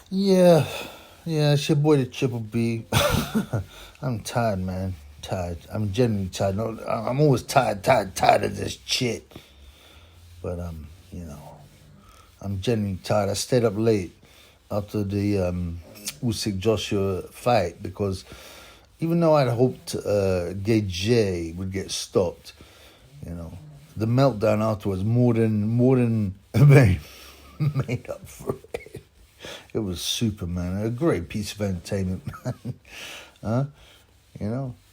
Yeah, yeah, it's your boy the Triple B. I'm tired, man. Tired. I'm genuinely tired. No, I'm always tired of this shit. But I'm genuinely tired. I stayed up late after the Usyk Joshua fight because even though I'd hoped Gay J would get stopped, the meltdown afterwards more than made up for it. It was super, man. A great piece of entertainment, man.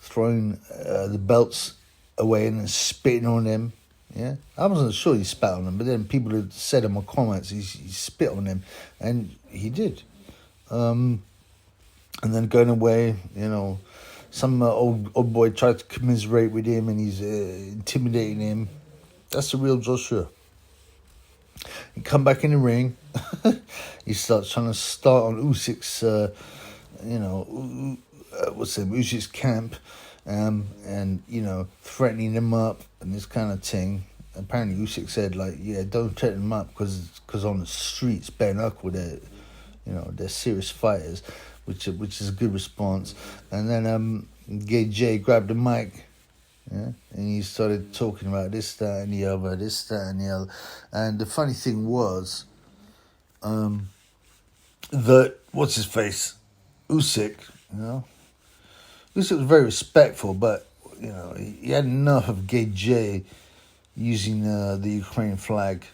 Throwing the belts away and then spitting on them. Yeah, I wasn't sure he spat on them, but then people had said in my comments he spit on them, and he did. And then going away, some old boy tried to commiserate with him, and he's intimidating him. That's the real Joshua. He come back in the ring. He starts trying to start on Usyk's, Usyk's camp, and threatening him up and this kind of thing. Apparently, Usyk said don't threaten him up because on the streets, bare knuckle, they're serious fighters, which is a good response. And then Gay J grabbed the mic. Yeah, and he started talking about this, that, and the other, this, that, and the other. And the funny thing was, that what's his face, Usyk, Usyk was very respectful, but he had enough of Gay J using the Ukraine flag,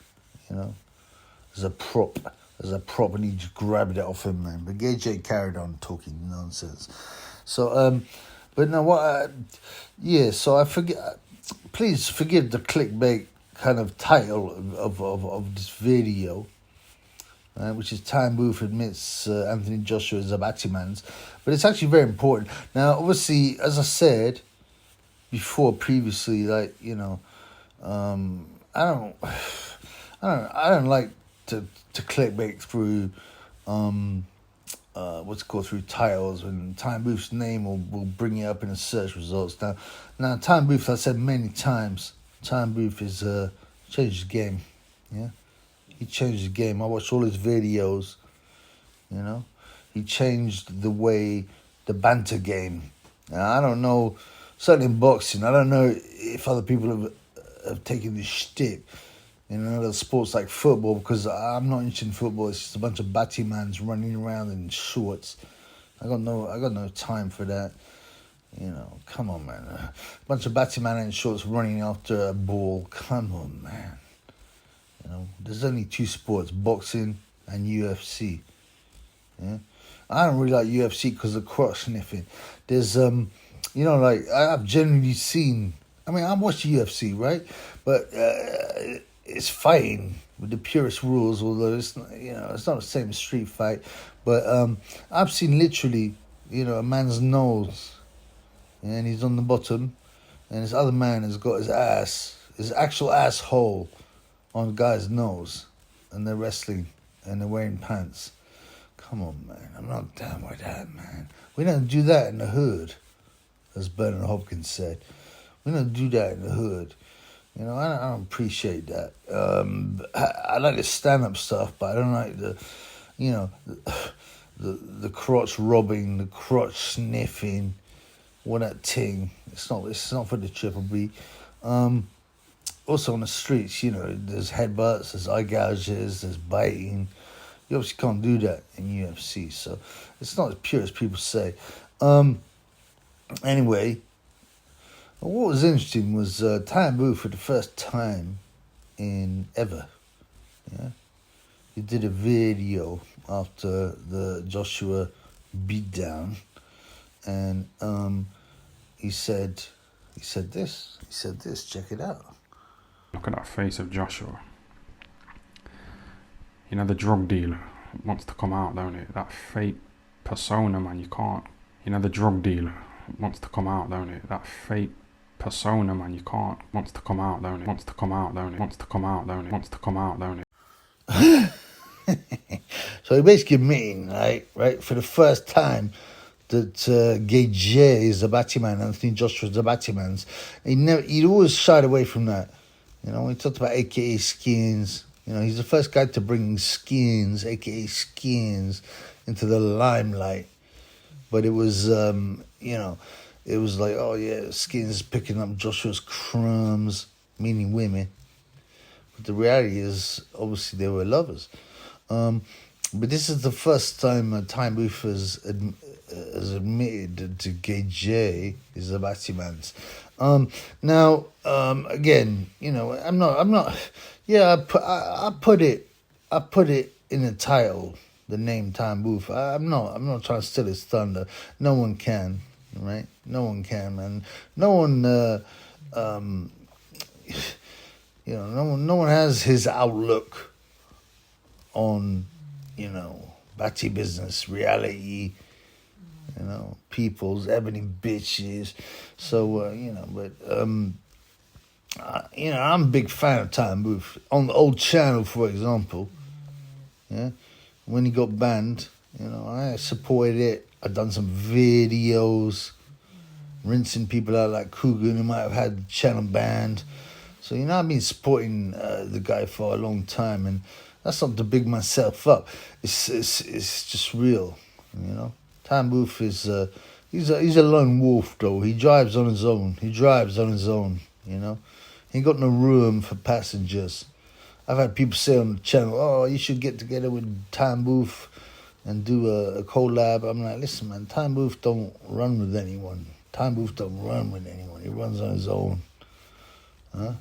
as a prop, and he just grabbed it off him, man. But Gay J carried on talking nonsense. So, but now what? So I forget. Please forgive the clickbait kind of title of this video, which is Tyan Booth admits Anthony Joshua is a batty manz, but it's actually very important. Now, obviously, as I said before previously, I don't like to clickbait through through titles, and Tyan Booth's name will bring you up in the search results. Now Tyan Booth, I said many times, Tyan Booth is changed the game. Yeah, he changed the game. I watched all his videos. He changed the way the banter game. Now, I don't know, certainly in boxing, I don't know if other people have taken this shtick in other sports like football, because I'm not interested in football. It's just a bunch of batty mans running around in shorts. I got no time for that. Come on, man. A bunch of batty man in shorts running after a ball. Come on, man. There's only two sports, boxing and UFC. Yeah, I don't really like UFC because of crotch sniffing. There's I've generally seen. I mean, I watch UFC, right? But it's fighting with the purest rules, although it's not the same as street fight. But I've seen literally, a man's nose, and he's on the bottom, and this other man has got his actual asshole on the guy's nose, and they're wrestling, and they're wearing pants. Come on, man. I'm not down with that, man. We don't do that in the hood, as Bernard Hopkins said. We don't do that in the hood. I don't appreciate that. I like the stand-up stuff, but I don't like the crotch robbing, the crotch sniffing, all that thing. It's not for the Triple B. Also on the streets, there's headbutts, there's eye gouges, there's biting. You obviously can't do that in UFC, so it's not as pure as people say. Anyway, what was interesting was Tyan Booth for the first time in ever. Yeah, he did a video after the Joshua beatdown, and he said this. Check it out. Look at that face of Joshua. The drug dealer wants to come out, don't it? That fake persona, man, you can't. The drug dealer wants to come out, don't it? That fake persona, man, you can't. Wants to come out, don't it? Wants to come out, don't it? Wants to come out, don't it? Wants to come out, don't it? So he basically admitting, right, for the first time that Gay J is a batty man, Anthony Joshua's a batty man's. He'd always shied away from that. He talked about AKA skins, You know, he's the first guy to bring skins, aka skins, into the limelight. But it was, you know, it was like, oh yeah, skins picking up Joshua's crumbs, meaning women. But the reality is, obviously, they were lovers. But this is the first time Tyan Booth has admitted to Gay J is a batty man's. Now, again, you know, I'm not. Yeah, I put it in the title, the name Tyan Booth. I'm not trying to steal his thunder. No one can, right? No one can, man. No one, you know, no one has his outlook on, you know, batty business, reality, you know, people's ebony bitches. So, you know, but, you know, I'm a big fan of Tyan Booth. On the old channel, for example, yeah, when he got banned, you know, I supported it. I've done some videos, rinsing people out like Coogan, who might have had the channel banned. So, you know, I've been supporting the guy for a long time, and that's not to big myself up. It's just real, you know. Tyan Booth is he's a lone wolf though. He drives on his own. You know. He ain't got no room for passengers. I've had people say on the channel, "Oh, you should get together with Tyan Booth and do a collab." I'm like, listen, man, Tyan Booth don't run with anyone. Tyan Booth don't run with anyone. He runs on his own. Huh?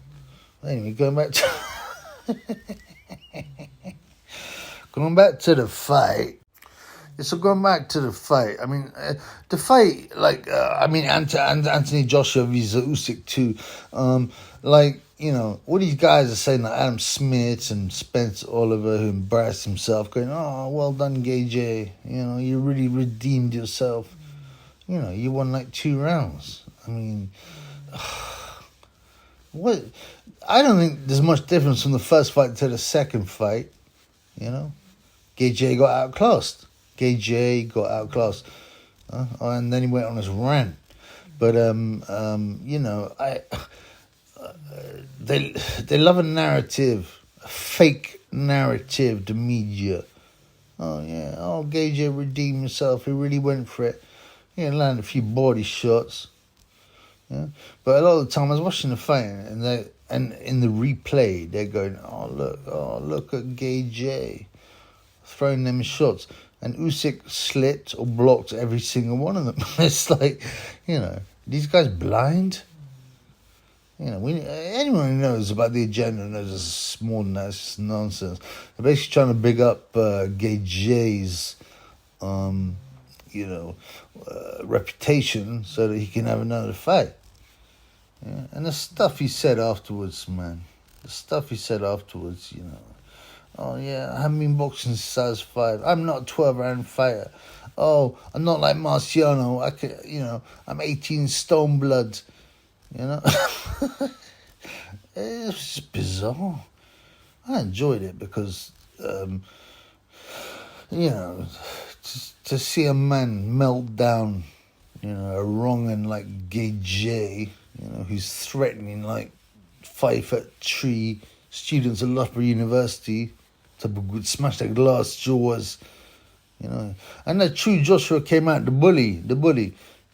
Anyway, going back to the fight. Yeah, so going back to the fight, I mean, the fight, like, Anthony Joshua vs. Usyk too. Like, you know, all these guys are saying, like Adam Smith and Spence Oliver, who embarrassed himself, going, "Oh, well done, Gay J. You know, you really redeemed yourself. You know, you won like 2 rounds. I mean, what? I don't think there's much difference from the first fight to the second fight. You know, Gay J got outclassed. And then he went on his rant. But you know, they love a narrative, a fake narrative, the media. Oh yeah, Gay J redeemed himself. He really went for it. He landed a few body shots. Yeah, but a lot of the time I was watching the fight, and in the replay they're going, "Oh look at Gay J throwing them shots." And Usyk slit or blocked every single one of them. It's like, you know, these guys blind. You know, anyone who knows about the agenda knows it's more than that. It's just nonsense. They're basically trying to big up Gay J's, you know, reputation so that he can have another fight. Yeah? And the stuff he said afterwards, man. You know. Oh, yeah, I haven't been boxing since I was 5. I'm not a 12-round fighter. Oh, I'm not like Marciano. I'm 18 stone blood. You know? It's just bizarre. I enjoyed it because, you know, to see a man melt down, you know, a wrong'un like Gay J, you know, who's threatening like 5'3" students at Loughborough University to smash their glass jaws, you know. And the true Joshua came out, the bully.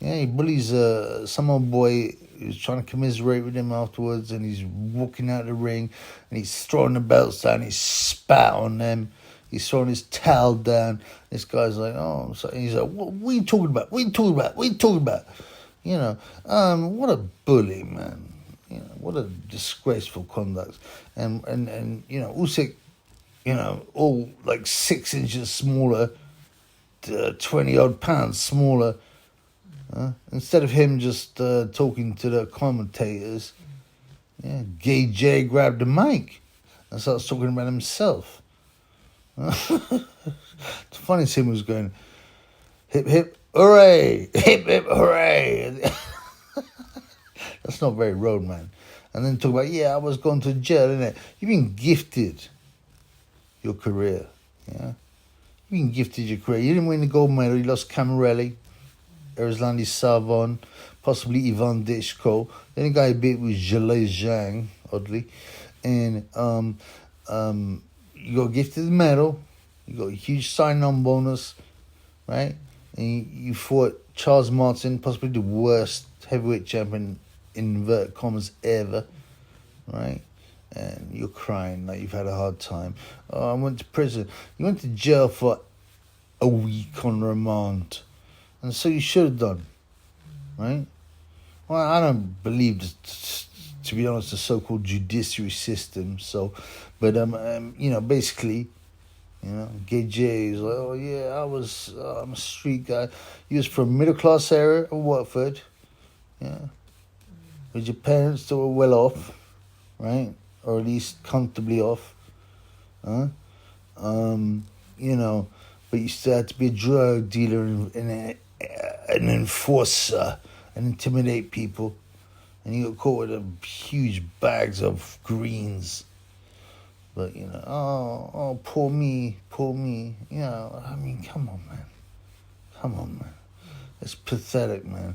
Yeah, he bullies some old boy who's trying to commiserate with him afterwards, and he's walking out of the ring, and he's throwing the belts down, he's spat on them, he's throwing his towel down. This guy's like, oh, so he's like, what are you talking about? You know, what a bully, man. You know, what a disgraceful conduct. And you know, Usyk, you know, all like 6 inches smaller, 20-odd pounds smaller. Instead of him just talking to the commentators, yeah, Gay J grabbed the mic and starts talking about himself. The funniest thing was going, hip, hip, hooray, hip, hip, hooray. That's not very road, man. And then talk about, yeah, I was going to jail, innit? You've been gifted your career, yeah? You've been gifted your career. You didn't win the gold medal. You lost Camarelli, Erzlandi Savon, possibly Ivan Ditchko. Then the guy he beat was Zhilei Zhang, oddly. And You got gifted the medal. You got a huge sign-on bonus, right? And you fought Charles Martin, possibly the worst heavyweight champion in inverted commas ever, right? And you're crying like you've had a hard time. Oh, I went to prison. You went to jail for a week on remand, and so you should have done, right? Well, I don't believe, to be honest, the so-called judiciary system. So, but basically, Gay J is like, oh yeah, I'm a street guy. He was from middle class area of Watford, yeah, with your parents that were well off, right, or at least comfortably off, huh? But you still had to be a drug dealer and an enforcer and intimidate people. And you got caught with huge bags of greens. But, poor me. I mean, come on, man. It's pathetic, man.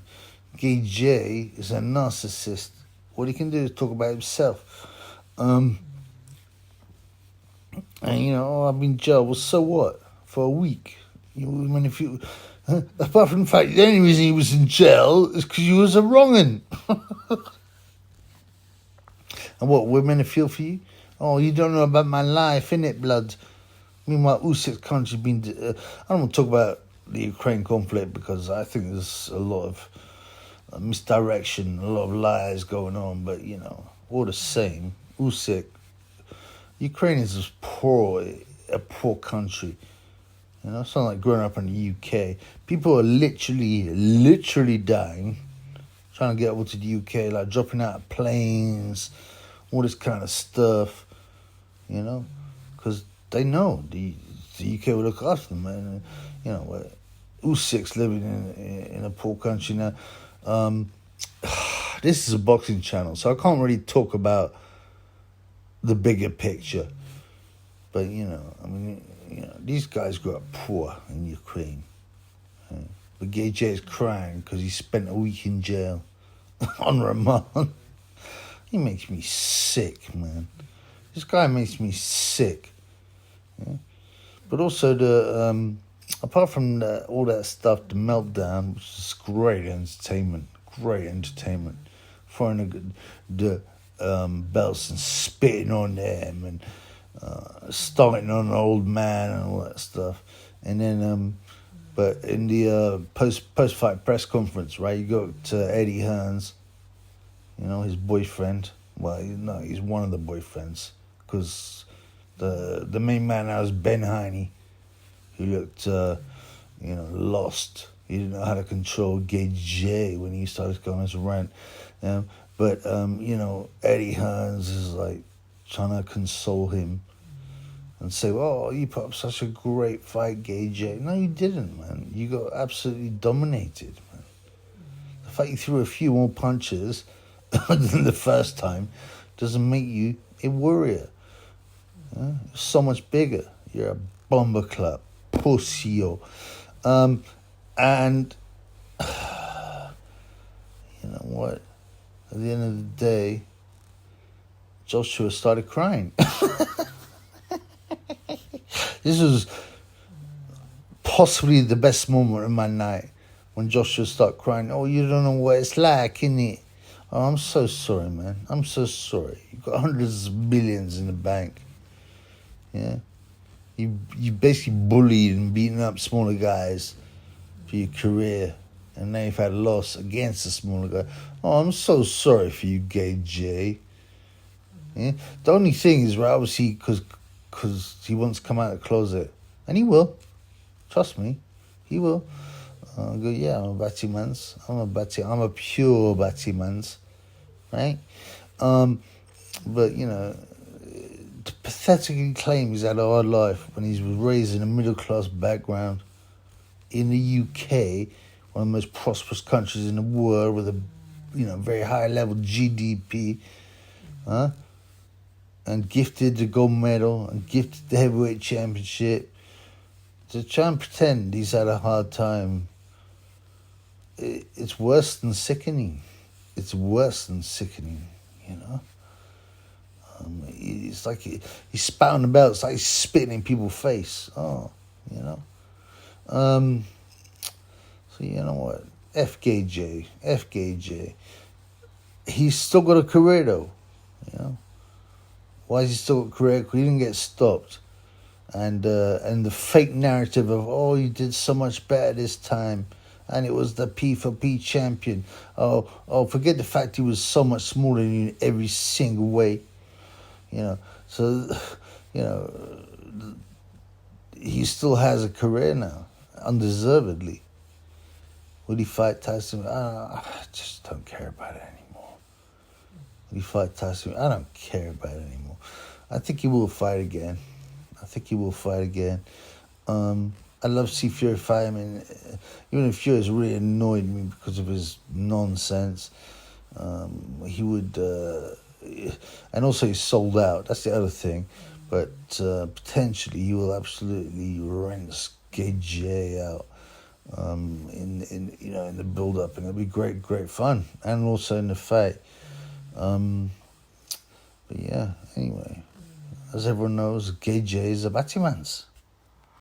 Gay J is a narcissist. All he can do is talk about himself. And, I've been in jail. Well, so what? For a week. Apart from the fact, the only reason he was in jail is because you was a wrong'un. And what, we're meant to feel for you? Oh, you don't know about my life, innit, blood? Meanwhile, Usyk's country's been... I don't want to talk about the Ukraine conflict because I think there's a lot of misdirection, a lot of lies going on. But, all the same, Usyk, Ukraine is a poor country. It's not like growing up in the UK. People are literally dying, trying to get over to the UK, like dropping out of planes, all this kind of stuff, because they know the UK will look after them, and Usyk's living in a poor country now. This is a boxing channel, so I can't really talk about the bigger picture, but these guys grew up poor in Ukraine. Right? But Gay J is crying because he spent a week in jail on remand. He makes me sick, man. This guy makes me sick. Yeah? But also apart from all that stuff, the meltdown, which is great entertainment. Throwing the belts and spitting on them and starting on an old man and all that stuff. And then, but in the post-fight press conference, right, you go to Eddie Hearns, his boyfriend. Well, no, he's one of the boyfriends, because the main man now is Ben Heine, who looked, lost. He didn't know how to control Gay J when he started going on his rant. But Eddie Hearns is like trying to console him and say, oh, you put up such a great fight, Gay J. No, you didn't, man. You got absolutely dominated, man. The fact you threw a few more punches than the first time doesn't make you a warrior. You're so much bigger. You're a bomber club. Pussy-o. And you know what? At the end of the day, Joshua started crying. This was possibly the best moment of my night, when Joshua started crying. Oh, you don't know what it's like, innit? Oh, I'm so sorry, man. I'm so sorry. You've got hundreds of billions in the bank. Yeah? You basically bullied and beaten up smaller guys for your career, and now you've had a loss against a smaller guy. Oh, I'm so sorry for you, Gay J. Yeah? The only thing is, right, obviously, because he wants to come out of the closet, and he will. Trust me, he will. I go, yeah, I'm a batty manz. I'm a pure batty manz, right? But, to pathetically claim he's had a hard life when he was raised in a middle-class background in the UK, one of the most prosperous countries in the world with a, very high-level GDP, and gifted the gold medal and gifted the heavyweight championship, to try and pretend he's had a hard time, it's worse than sickening. It's worse than sickening, It's like he's spouting about. It's like he's spitting in people's face. Oh, you know. So you know what? FKJ. He's still got a career though. You know. Why is he still got a career? Because he didn't get stopped. And the fake narrative of, oh, you did so much better this time, and it was the P4P champion. Oh, forget the fact he was so much smaller than you in every single way. You know, so, you know, he still has a career now, undeservedly. Would he fight Tyson? I just don't care about it anymore. Would he fight Tyson? I don't care about it anymore. I think he will fight again. I'd love to see Fury fight him, and even if Fury's really annoyed me because of his nonsense, he would, and also he's sold out. That's the other thing, but potentially he will absolutely rinse KJ out in the build up, and it'll be great fun, and also in the fight. But yeah, anyway. As everyone knows, KJ is a batty manz.